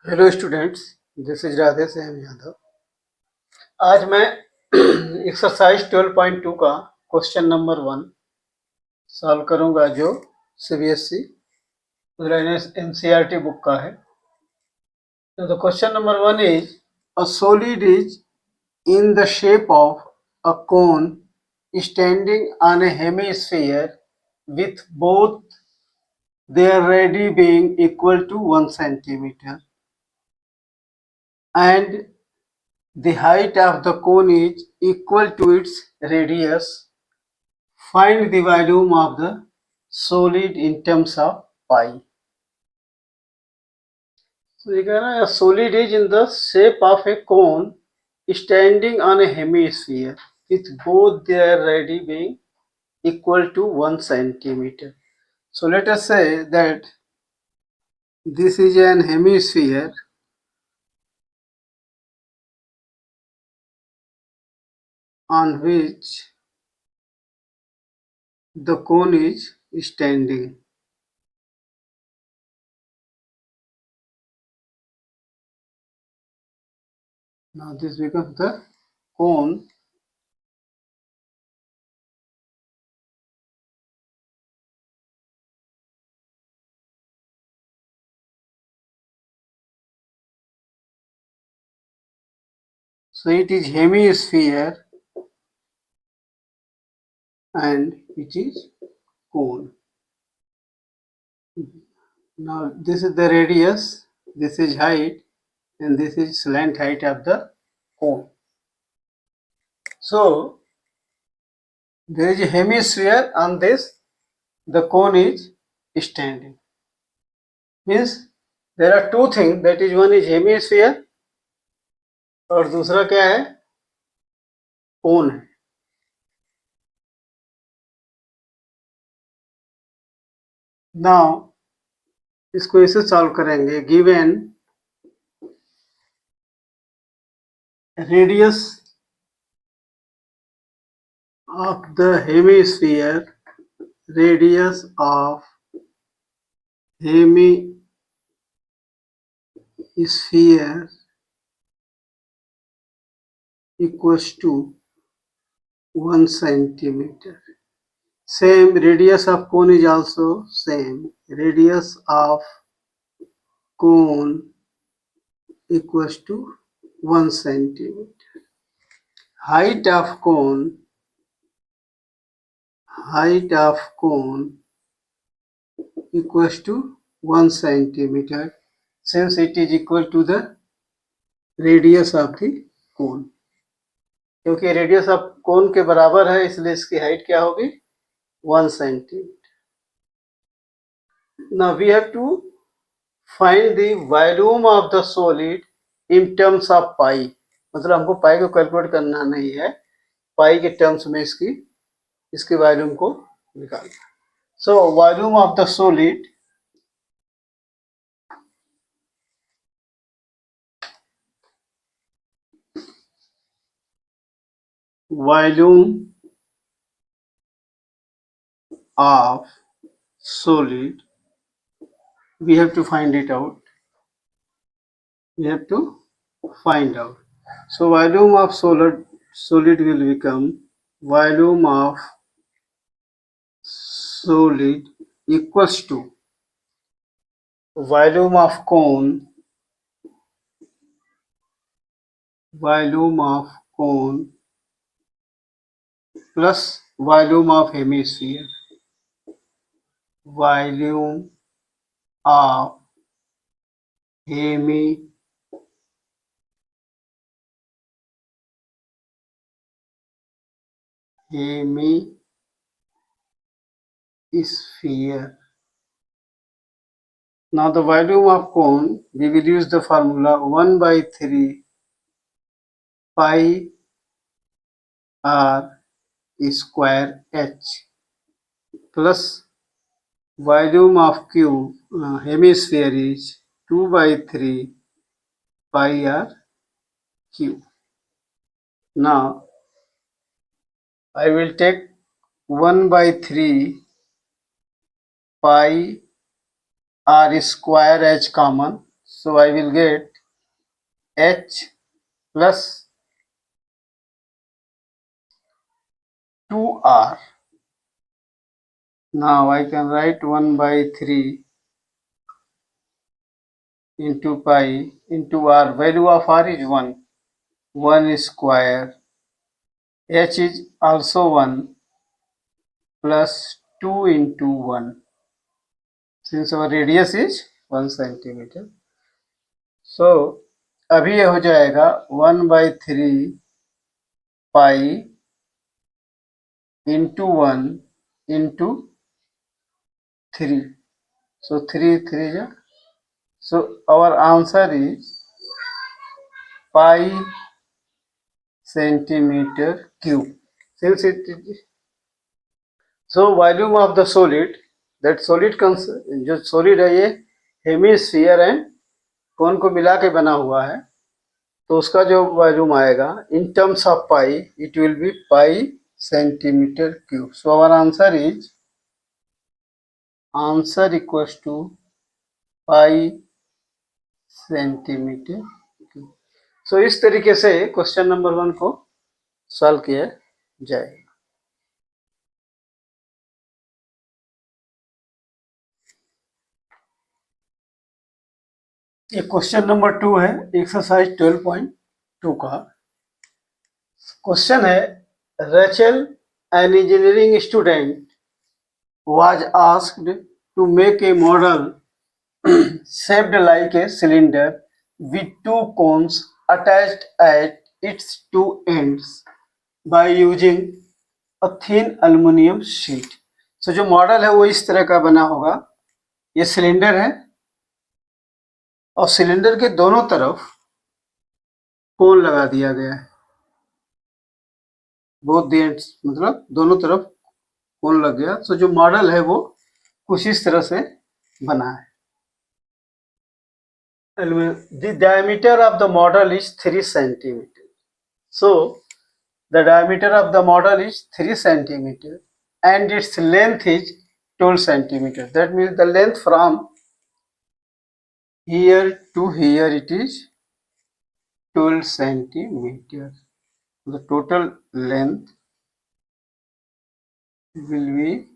Hello students, this is Radhe Shyam Yadav. आज मैं exercise 12.2 का क्वेश्चन नंबर 1 सॉल्व करूंगा, जो सीबीएसई एनसीईआरटी बुक का है। तो question number 1 is a solid is in the shape of a cone standing on A hemisphere with both their radii being equal to 1 centimeter and the height of the cone is equal to its radius. Find the volume of the solid in terms of pi. So you can a solid is in the shape of a cone standing on a hemisphere with both their radii being equal to 1 centimeter. So let us say that this is an hemisphere on which the cone is standing. Now this becomes the cone. So it is hemisphere and it is cone. Now this is the radius, this is height, and this is slant height of the cone. So there is a hemisphere on this, the cone is standing. Means there are two things, that is one is hemisphere और दूसरा क्या है, कोन है. Now इसको ऐसे solve करेंगे. Given radius of the hemisphere, radius of hemisphere equals to 1 centimeter. Same radius of cone is also same. Radius of cone equals to 1 centimeter. Height of cone equals to 1 centimeter, since it is equal to the radius of the cone. क्योंकि radius of cone के बराबर है, इसलिए इसकी height क्या होगी, 1 centimeter. Now we have to find the volume of the solid in terms of pi. मतलब हमको पाई को कैलकुलेट करना नहीं है, पाई के टर्म्स में इसके वॉल्यूम को निकालना. So volume of the solid we have to find it out. So volume of solid will become volume of solid equals to volume of cone plus volume of hemisphere. Volume of hemisphere Now the volume of cone, we will use the formula 1 by 3 pi r square h plus volume of hemisphere is 2 by 3 pi r cube. Now I will take 1 by 3 pi r square h common, So I will get H plus 2R. Now I can write 1 by 3 into pi into R. Value of R is 1. 1 square. H is also 1 plus 2 into 1. Since our radius is 1 centimeter. So अभी ये हो जाएगा 1/3 पाई into 1 into 3. So 3 3 ja. So our answer is pi centimeter cube. Since it is so volume of the solid, that solid जो solid है ये hemisphere and कौन को मिला के बना हुआ है, तो उसका जो वॉल्यूम आएगा in terms of pi it will be pi centimetre cube. So our answer equals to pi centimetre cube. So इस तरीके से क्वेश्चन नंबर 1 को सॉल्व किया जाएगा. ये क्वेश्चन नंबर 2 है एक्सरसाइज 12.2 का. क्वेश्चन है Rachel an engineering student was asked to make a model shaped like a cylinder with two cones attached at its two ends by using a thin aluminum sheet. So जो model है वो इस तरह का बना होगा. ये सिलेंडर है और सिलेंडर के दोनों तरफ कोन लगा दिया गया है. बोथ द एंड्स मतलब दोनों तरफ कोन लग गया. तो जो मॉडल है वो कुछ इस तरह से बना है. The diameter of the model is 3 centimeter. So the diameter of the model is 3 centimeter and its length is 12 centimeter. That means the length from here to here it is 12 centimeter. The total length will be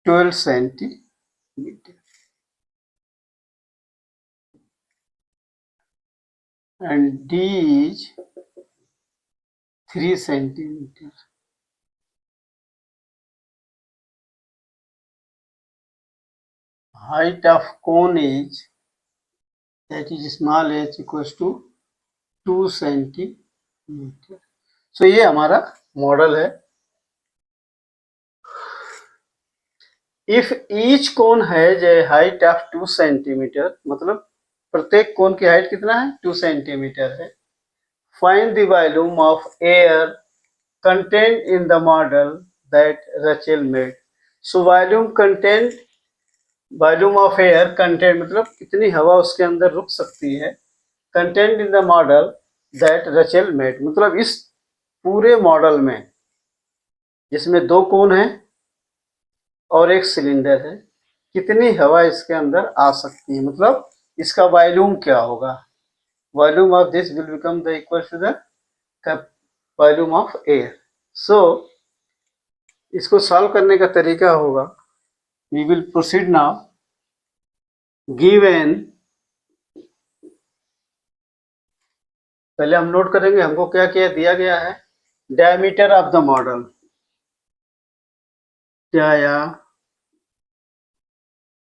12 centimeter. And D is 3 centimeter. Height of cone is, that is small h equals to 2 centimeter. So ये हमारा model है. If each cone has a height of 2 centimetre, मतलब प्रत्येक कोन की height कितना है 2 centimetre है. Find the volume of air content in the model that Rachel made. So volume of air content मतलब कितनी हवा उसके अंदर रुक सकती है. Content in the model that Rachel made मतलब इस पूरे मॉडल में जिसमें दो कोन है और एक सिलेंडर है, कितनी हवा इसके अंदर आ सकती है, मतलब इसका वॉल्यूम क्या होगा. Volume of this will become the equal to the volume of air. So इसको सॉल्व करने का तरीका होगा, we will proceed now. Given, पहले हम नोट करेंगे हमको क्या क्या दिया गया है. Diameter of the model,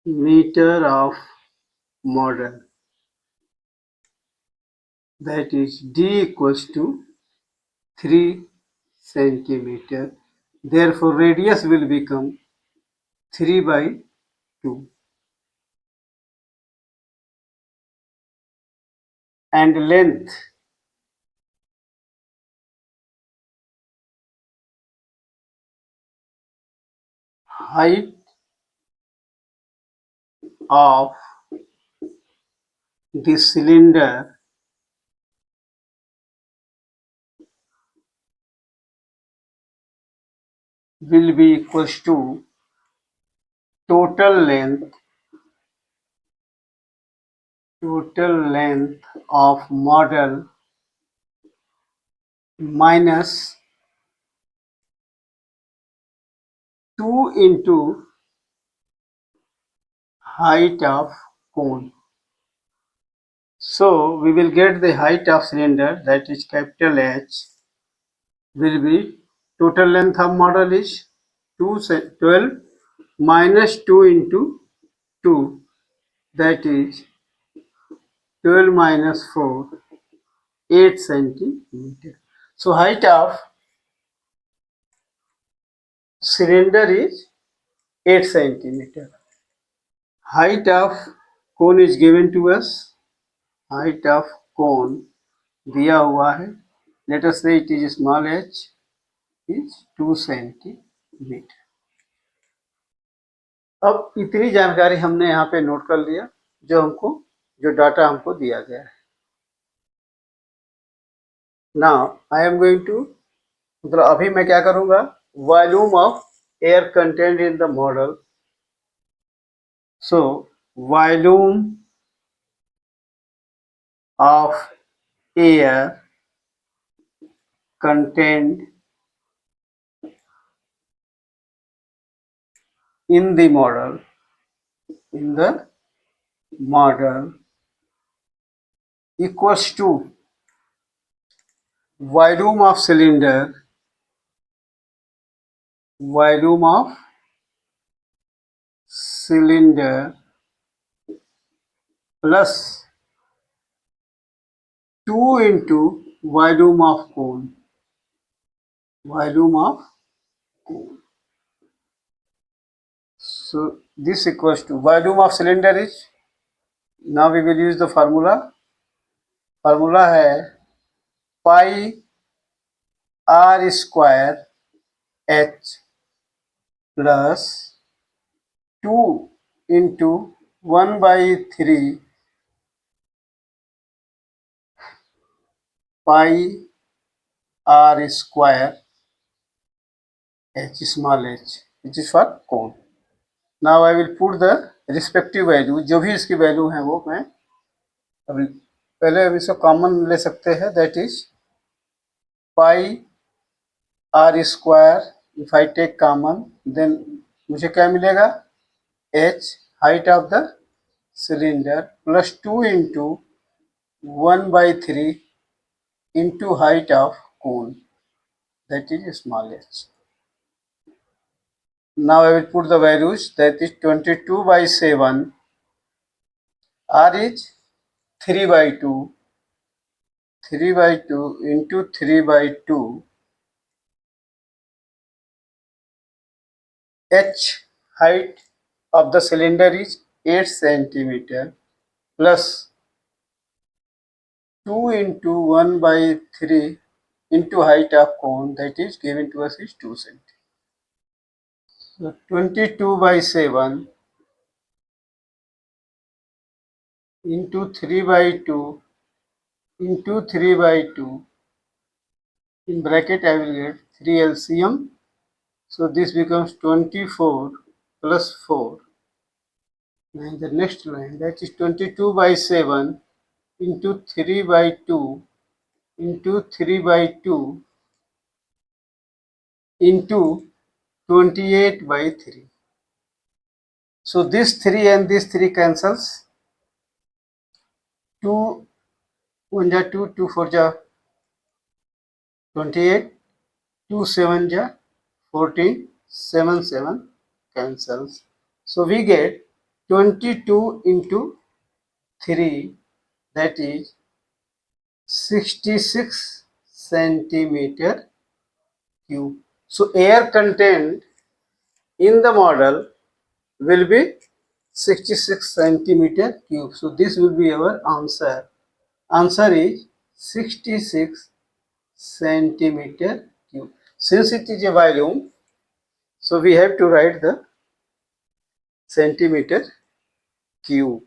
diameter of model, that is D equals to 3 centimeter. Therefore radius will become 3/2 and length height of the cylinder will be equals to total length of model minus 2 into height of cone. So we will get the height of cylinder, that is capital H, will be total length of model is 12 minus 2 into 2, that is 12 minus 4, 8 centimeter. So height of cylinder is 8 centimeter. Height of cone is given to us. Height of cone दिया हुआ है. Let us say it is small h is 2 centimeter. अब इतनी जानकारी हमने यहाँ पे note कर लिया जो डाटा हमको दिया गया है. Now I am going to, मतलब अभी मैं क्या करूँगा, volume of air content in the model. So volume of air contained in the model equals to volume of cylinder plus 2 into volume of cone. So this equals to volume of cylinder is, now we will use the formula. Formula है pi r square h plus 2 into 1 by 3 pi r square h small h, which is for cone. Now I will put the respective value, जो भी इसकी value है वो मैं अभी पहले हम इसको कॉमन ले सकते हैं. That is pi r square. If I take common then मुझे क्या मिलेगा, h height of the cylinder plus 2 into 1 by 3 into height of cone, that is small h. Now I will put the values, that is 22 by 7, r is 3 by 2 into 3 by 2, h height of the cylinder is 8 centimeter plus 2 into 1 by 3 into height of cone, that is given to us is 2 centimeter. So 22 by 7 into 3 by 2 into 3 by 2, in bracket I will get 3 LCM. So this becomes 24 plus 4. And the next line, that is 22 by 7 into 3 by 2 into 3 by 2 into 28 by 3. So this 3 and this 3 cancels. 2 1 ja 2, 2 4 ja 28, 2 7 ja 14, 7 7 cancels. So we get 22 into 3, that is 66 centimeter cube. So air content in the model will be 66 centimeter cube. So this will be our answer. Answer is 66 centimeter cube. Since it is a volume, so we have to write the centimeter cube.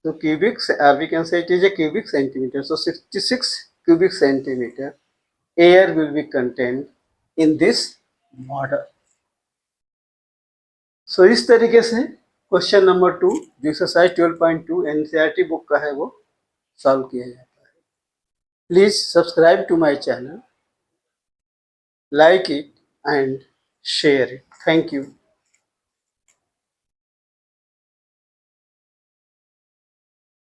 So cubic, or we can say it is a cubic centimeter. So 66 cubic centimeter air will be contained in this model. सो इस तरीके से question number 2 जो exercise 12.2 NCERT book का है वो solve किया जाता है। Please subscribe to my channel, like it and share it. Thank you.